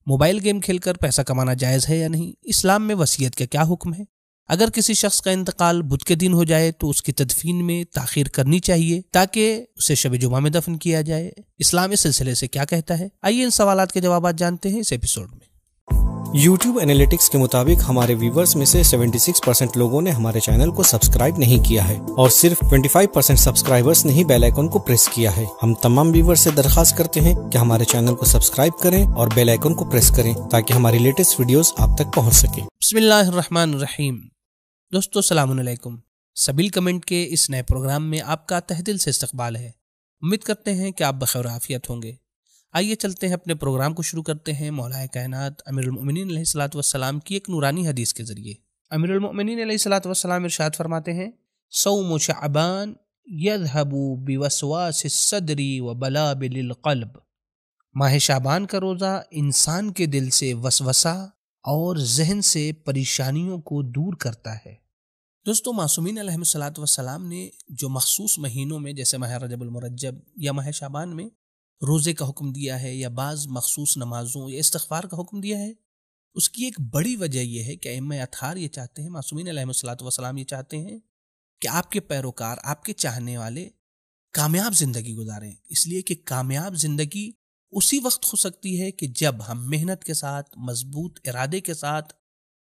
Mobile game کھیل کر پیسہ کمانا جائز ہے یا نہیں؟ اسلام میں وصیت کا کیا حکم ہے؟ اگر کسی شخص کا انتقال بدھ کے دن ہو جائے تو اس کی تدفین میں تاخیر کرنی چاہیے تاکہ اسے شب جمعہ میں دفن کیا جائے۔ اسلام اس سلسلے سے کیا کہتا ہے؟ آئیے ان سوالات کے جوابات جانتے ہیں اس ایپیسوڈ میں۔ یوٹیوب انالیٹکس کے مطابق ہمارے ویورز میں سے 76% لوگوں نے ہمارے چینل کو سبسکرائب نہیں کیا ہے اور صرف 25% سبسکرائبرز نے ہی بیل آئیکن کو پریس کیا ہے۔ ہم تمام ویورز سے درخواست کرتے ہیں کہ ہمارے چینل کو سبسکرائب کریں اور بیل آئیکن کو پریس کریں تاکہ ہماری لیٹسٹ ویڈیوز آپ تک پہنچ سکیں۔ بسم اللہ الرحمن الرحیم۔ دوستو السلام علیکم۔ سبیل کمنٹ کے اس نئے پروگرام میں آپ کا تہہ دل سے استقبال ہے۔ امید کرتے ہیں کہ آپ بخیر عافیت ہوں گے۔ آئیے چلتے ہیں اپنے پروگرام کو شروع کرتے ہیں مولا کائنات امیر المؤمنین علیہ الصلوۃ والسلام کی ایک نورانی حدیث کے ذریعے۔ امیر المؤمنین علیہ الصلوۃ والسلام ارشاد فرماتے ہیں: صوم شعبان یذهب بوسواس الصدر وبلابل القلب۔ ماہ شعبان کا روزہ انسان کے دل سے وسوسہ اور ذہن سے پریشانیوں کو دور کرتا ہے۔ دوستو معصومین علیہ الصلوۃ والسلام نے جو مخصوص مہینوں میں جیسے ماہ رجب المرجب یا ماہ شعبان میں روزے کا حکم دیا ہے یا بعض مخصوص نمازوں یا استغفار کا حکم دیا ہے، اس کی ایک بڑی وجہ یہ ہے کہ ائمہ اطہار یہ چاہتے ہیں، معصومین علیہ الصلوۃ والسلام یہ چاہتے ہیں کہ آپ کے پیروکار، آپ کے چاہنے والے کامیاب زندگی گزاریں۔ اس لیے کہ کامیاب زندگی اسی وقت ہو سکتی ہے کہ جب ہم محنت کے ساتھ، مضبوط ارادے کے ساتھ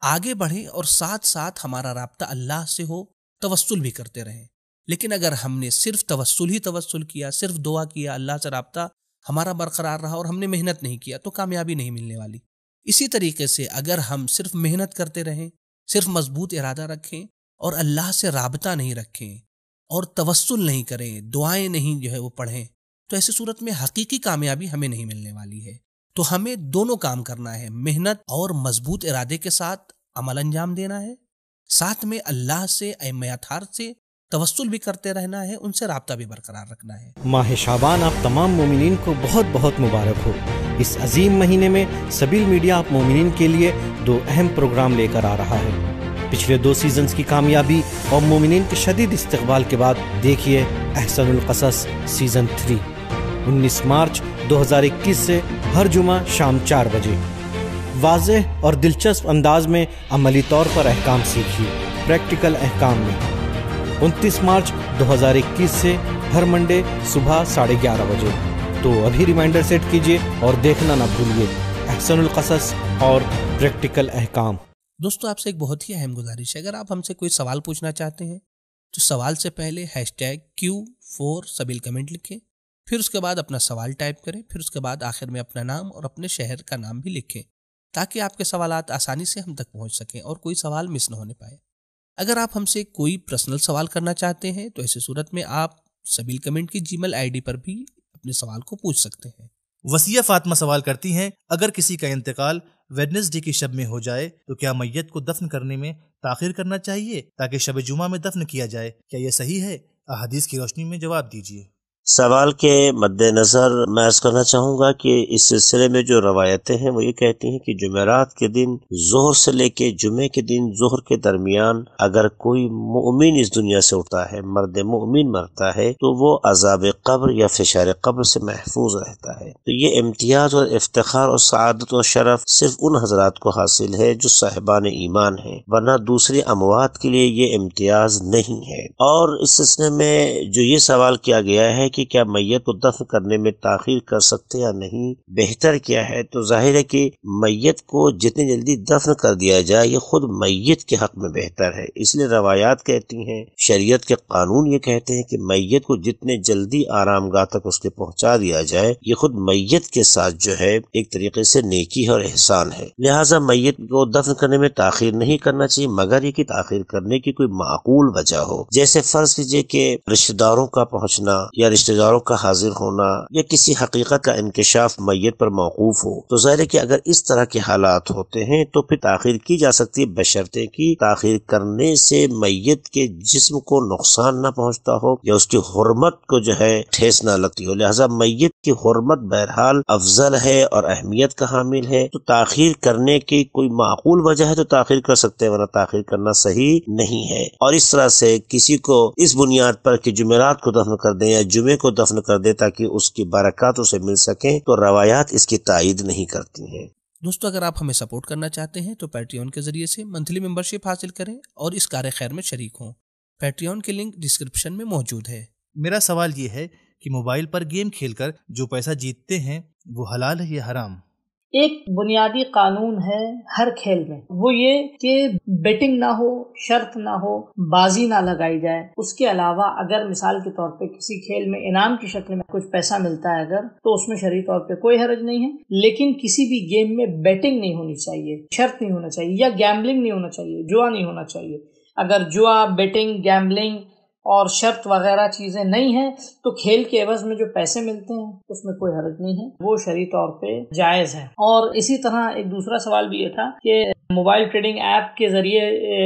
آگے بڑھیں اور ساتھ ساتھ ہمارا رابطہ اللہ سے ہو، توسل بھی کرتے رہیں۔ لیکن اگر ہم نے صرف توسل کیا، صرف دعا کیا، اللہ سے رابطہ ہمارا برقرار رہا اور ہم نے محنت نہیں کیا تو کامیابی نہیں ملنے والی۔ اسی طریقے سے اگر ہم صرف محنت کرتے رہیں، صرف مضبوط ارادہ رکھیں اور اللہ سے رابطہ نہیں رکھیں اور توسل نہیں کریں، دعائیں نہیں وہ پڑھیں، تو ایسی صورت میں حقیقی کامیابی ہمیں نہیں ملنے والی ہے۔ تو ہمیں دونوں کام کرنا ہے، محنت اور مضبوط ارادے کے ساتھ عمل انجام دینا ہے، ساتھ میں اللہ سے، ائمہ اطہار سے توسل بھی کرتے رہنا ہے، ان سے رابطہ بھی برقرار رکھنا ہے۔ ماہ شعبان آپ تمام مومنین کو بہت بہت مبارک ہو۔ اس عظیم مہینے میں سبیل میڈیا آپ مومنین کے لیے 2 اہم پروگرام لے کر آ رہا ہے۔ پچھلے 2 سیزنز کی کامیابی اور مومنین کے شدید استقبال کے بعد دیکھیے احسن القصص سیزن 3 19 مارچ 2021 سے ہر جمعہ شام 4 بجے۔ واضح اور دلچسپ انداز میں عملی طور پر احکام سیکھیے، پریکٹیکل احکام میں۔ 29 مارچ 2021 سے ہر منڈے صبح 11:30 بجے۔ تو ابھی ریمائنڈر سیٹ کیجیے اور دیکھنا نہ بھولیے احسن القصص اور پریکٹیکل احکام۔ دوستو آپ سے ایک بہت ہی اہم گزارش ہے، اگر آپ ہم سے کوئی سوال پوچھنا چاہتے ہیں تو سوال سے پہلے #Q4 سبیل کمنٹ لکھیں، پھر اس کے بعد اپنا سوال ٹائپ کریں، پھر اس کے بعد آخر میں اپنا نام اور اپنے شہر کا نام بھی لکھیں تاکہ آپ کے سوالات آسانی سے ہم تک پہنچ سکیں اور کوئی سوال مس نہ ہونے پائے۔ اگر آپ ہم سے کوئی پرسنل سوال کرنا چاہتے ہیں تو ایسی صورت میں آپ سبیل کمنٹ کی جی میل ID پر بھی اپنے سوال کو پوچھ سکتے ہیں۔ وسیع فاطمہ سوال کرتی ہیں، اگر کسی کا انتقال ویڈنسڈے کی شب میں ہو جائے تو کیا میت کو دفن کرنے میں تاخیر کرنا چاہیے تاکہ شب جمعہ میں دفن کیا جائے؟ کیا یہ صحیح ہے؟ احادیث کی روشنی میں جواب دیجیے۔ سوال کے مد نظر میں عرض کرنا چاہوں گا کہ اس سلسلے میں جو روایتیں ہیں وہ یہ کہتی ہیں کہ جمعرات کے دن ظہر سے لے کے جمعے کے دن ظہر کے درمیان اگر کوئی مؤمن اس دنیا سے اٹھتا ہے، مرد مؤمن مرتا ہے، تو وہ عذاب قبر یا فشار قبر سے محفوظ رہتا ہے۔ تو یہ امتیاز اور افتخار اور سعادت و شرف صرف ان حضرات کو حاصل ہے جو صاحبان ایمان ہیں، ورنہ دوسرے اموات کے لیے یہ امتیاز نہیں ہے۔ اور اس سلسلے میں جو یہ سوال کیا گیا ہے کہ کیا میت کو دفن کرنے میں تاخیر کر سکتے یا نہیں، بہتر کیا ہے، تو ظاہر ہے کہ میت کو جتنی جلدی دفن کر دیا جائے یہ خود میت کے حق میں بہتر ہے۔ اس لیے روایات کہتی ہیں، شریعت کے قانون یہ کہتے ہیں کہ میت کو جتنے جلدی آرام گاہ تک اس کے پہنچا دیا جائے یہ خود میت کے ساتھ جو ہے ایک طریقے سے نیکی اور احسان ہے۔ لہٰذا میت کو دفن کرنے میں تاخیر نہیں کرنا چاہیے مگر یہ کہ تاخیر کرنے کی کوئی معقول وجہ ہو، جیسے فرض کیجئے کہ رشتہ داروں کا پہنچنا یا رشتہ داروں کا حاضر ہونا یا کسی حقیقت کا انکشاف میت پر موقوف ہو، تو ظاہر ہے کہ اگر اس طرح کے حالات ہوتے ہیں تو پھر تاخیر کی جا سکتی ہے، بشرطے کہ تاخیر کرنے سے میت کے جسم کو نقصان نہ پہنچتا ہو یا اس کی حرمت کو جو ہے ٹھیس نہ لگتی ہو۔ لہذا میت کی حرمت بہرحال افضل ہے اور اہمیت کا حامل ہے، تو تاخیر کرنے کی کوئی معقول وجہ ہے تو تاخیر کر سکتے ہیں، ورنہ تاخیر کرنا صحیح نہیں ہے۔ اور اس طرح سے کسی کو اس بنیاد پر کہ جمعرات کو دفن کر دیں یا جمعے کو دفن کر دے تاکہ اس کی برکات اسے مل سکیں، تو روایات اس کی تائید نہیں کرتی ہیں۔ دوستو اگر آپ ہمیں سپورٹ کرنا چاہتے ہیں تو پیٹریون کے ذریعے سے منتھلی ممبرشپ حاصل کریں اور اس کار خیر میں شریک ہوں۔ پیٹریون کی لنک ڈسکرپشن میں موجود ہے۔ میرا سوال یہ ہے کہ موبائل پر گیم کھیل کر جو پیسہ جیتتے ہیں وہ حلال ہے یا حرام؟ ایک بنیادی قانون ہے ہر کھیل میں، وہ یہ کہ بیٹنگ نہ ہو، شرط نہ ہو، بازی نہ لگائی جائے۔ اس کے علاوہ اگر مثال کے طور پہ کسی کھیل میں انعام کی شکل میں کچھ پیسہ ملتا ہے اگر، تو اس میں شرعی طور پہ کوئی حرج نہیں ہے، لیکن کسی بھی گیم میں بیٹنگ نہیں ہونی چاہیے، شرط نہیں ہونا چاہیے، یا گیمبلنگ نہیں ہونا چاہیے، جوا نہیں ہونا چاہیے۔ اگر جوا، بیٹنگ، گیمبلنگ اور شرط وغیرہ چیزیں نہیں ہیں تو کھیل کے عوض میں جو پیسے ملتے ہیں اس میں کوئی حرج نہیں ہے، وہ شرعی طور پہ جائز ہے۔ اور اسی طرح ایک دوسرا سوال بھی یہ تھا کہ موبائل ٹریڈنگ ایپ کے ذریعے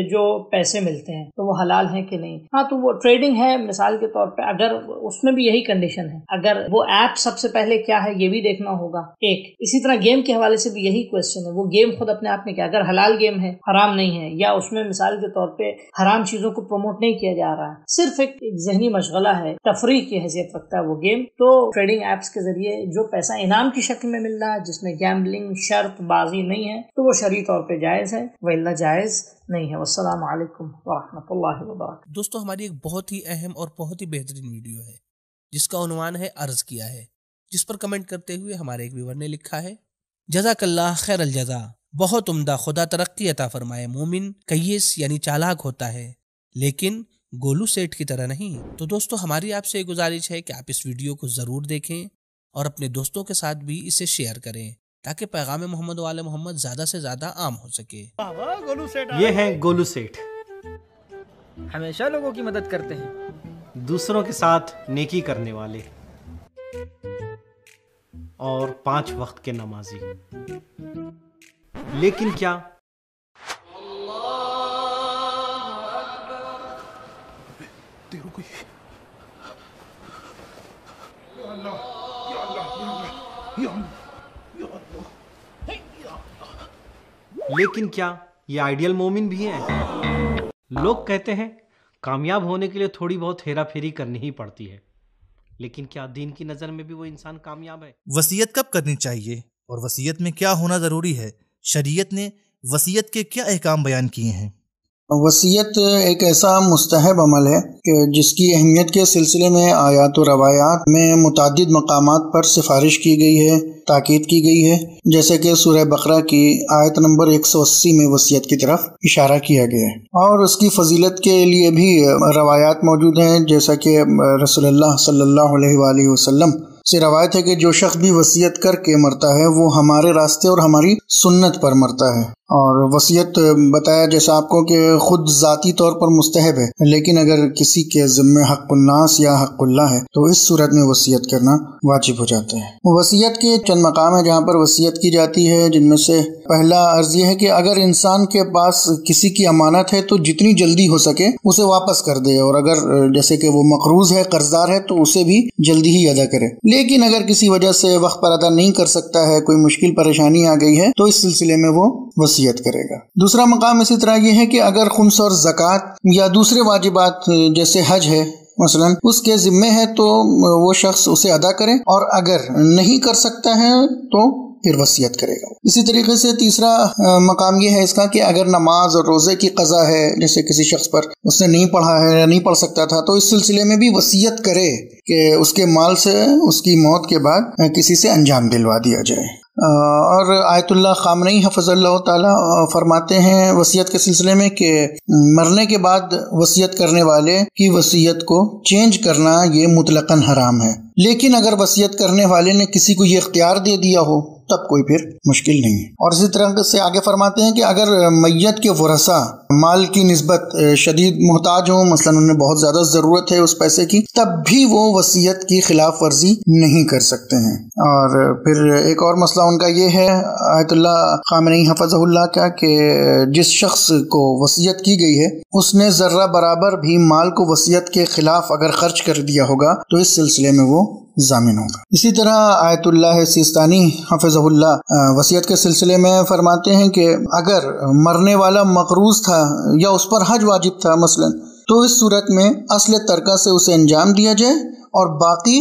جو پیسے ملتے ہیں تو وہ حلال ہیں کہ نہیں؟ ہاں، تو وہ ٹریڈنگ ہے مثال کے طور پہ، اگر اس میں بھی یہی کنڈیشن ہے، اگر وہ ایپ سب سے پہلے کیا ہے یہ بھی دیکھنا ہوگا ایک۔ اسی طرح گیم کے حوالے سے بھی یہی کویسچن ہے، وہ گیم خود اپنے آپ میں کیا، اگر حلال گیم ہے، حرام نہیں ہے، یا اس میں مثال کے طور پہ حرام چیزوں کو پروموٹ نہیں کیا جا رہا ہے، صرف ایک ذہنی مشغلہ ہے، تفریح کی حیثیت رکھتا ہے وہ گیم، تو ٹریڈنگ ایپس کے ذریعے جو پیسہ انعام کی شکل میں مل رہا ہے جس میں گیمبلنگ، شرط بازی نہیں ہے، تو وہ شرعی طور پہ جائز ہے، وإلا جائز نہیں ہے۔ والسلام علیکم ورحمۃ اللہ وبرکاتہ۔ دوستو ہماری ایک بہت ہی اہم اور بہت ہی بہترین ویڈیو ہے جس کا عنوان ہے عرض کیا ہے، جس پر کمنٹ کرتے ہوئے ہمارے ایک ویور نے لکھا ہے، جزاک اللہ خیر الجزا، بہت عمدہ، خدا ترقی عطا فرمائے۔ مومن کیس یعنی چالاک ہوتا ہے لیکن گولو سیٹ کی طرح نہیں۔ تو دوستو ہماری آپ سے گزارش ہے کہ آپ اس ویڈیو کو ضرور دیکھیں اور اپنے دوستوں کے ساتھ بھی اسے شیئر کریں تاکہ پیغام محمد و آل محمد زیادہ سے زیادہ عام ہو سکے۔ یہ ہیں گولو سیٹھ، ہمیشہ لوگوں کی مدد کرتے ہیں، دوسروں کے ساتھ نیکی کرنے والے اور 5 وقت کے نمازی۔ لیکن کیا لیکن کیا یہ آئیڈیل مومن بھی ہیں؟ لوگ کہتے ہیں کامیاب ہونے کے لیے تھوڑی بہت ہیرا پھیری کرنی ہی پڑتی ہے، لیکن کیا دین کی نظر میں بھی وہ انسان کامیاب ہے؟ وصیت کب کرنی چاہیے اور وصیت میں کیا ہونا ضروری ہے؟ شریعت نے وصیت کے کیا احکام بیان کیے ہیں؟ وصیت ایک ایسا مستحب عمل ہے کہ جس کی اہمیت کے سلسلے میں آیات و روایات میں متعدد مقامات پر سفارش کی گئی ہے، تاکید کی گئی ہے، جیسے کہ سورہ بقرہ کی آیت نمبر 180 میں وصیت کی طرف اشارہ کیا گیا ہے، اور اس کی فضیلت کے لیے بھی روایات موجود ہیں، جیسا کہ رسول اللہ صلی اللہ علیہ وآلہ وسلم سے روایت ہے کہ جو شخص بھی وصیت کر کے مرتا ہے وہ ہمارے راستے اور ہماری سنت پر مرتا ہے۔ اور وصیت بتایا جیسا آپ کو کہ خود ذاتی طور پر مستحب ہے، لیکن اگر کسی کے ذمہ حق الناس یا حق اللہ ہے تو اس صورت میں وصیت کرنا واجب ہو جاتا ہے۔ وصیت کے چند مقام ہیں جہاں پر وصیت کی جاتی ہے، جن میں سے پہلا عرض یہ ہے کہ اگر انسان کے پاس کسی کی امانت ہے تو جتنی جلدی ہو سکے اسے واپس کر دے، اور اگر جیسے کہ وہ مقروض ہے، قرضدار ہے، تو اسے بھی جلدی ہی ادا کرے۔ لیکن اگر کسی وجہ سے وقت پر ادا نہیں کر سکتا ہے، کوئی مشکل پریشانی آ گئی ہے، تو اس سلسلے میں وہ وصیت کرے گا۔ دوسرا مقام اسی طرح یہ ہے کہ اگر خمس اور زکوٰۃ یا دوسرے واجبات جیسے حج ہے مثلا اس کے ذمے ہے تو وہ شخص اسے ادا کرے، اور اگر نہیں کر سکتا ہے تو پھر وصیت کرے گا۔ اسی طریقے سے تیسرا مقام یہ ہے اس کا کہ اگر نماز اور روزے کی قضا ہے، جیسے کسی شخص پر اس نے نہیں پڑھا ہے یا نہیں پڑھ سکتا تھا، تو اس سلسلے میں بھی وصیت کرے کہ اس کے مال سے اس کی موت کے بعد کسی سے انجام دلوا دیا جائے۔ اور آیت اللہ خامنئی حفظ اللہ تعالی فرماتے ہیں وصیت کے سلسلے میں کہ مرنے کے بعد وصیت کرنے والے کی وصیت کو چینج کرنا یہ مطلقاً حرام ہے، لیکن اگر وصیت کرنے والے نے کسی کو یہ اختیار دے دیا ہو تب کوئی پھر مشکل نہیں ہے۔ اور اسی طرح سے آگے فرماتے ہیں کہ اگر میت کے ورثہ مال کی نسبت شدید محتاج ہوں، مثلا انہیں بہت زیادہ ضرورت ہے اس پیسے کی، تب بھی وہ وصیت کی خلاف ورزی نہیں کر سکتے ہیں۔ اور پھر ایک اور مسئلہ ان کا یہ ہے آیت اللہ خامنئی حفظہ اللہ کا کہ جس شخص کو وصیت کی گئی ہے اس نے ذرہ برابر بھی مال کو وصیت کے خلاف اگر خرچ کر دیا ہوگا تو اس سلسلے میں وہ ضامن ہوگا۔ اسی طرح آیت اللہ سیستانی حفظہ اللہ وصیت کے سلسلے میں فرماتے ہیں کہ اگر مرنے والا مقروض تھا یا اس پر حج واجب تھا مثلا، تو اس صورت میں اصل ترکہ سے اسے انجام دیا جائے اور باقی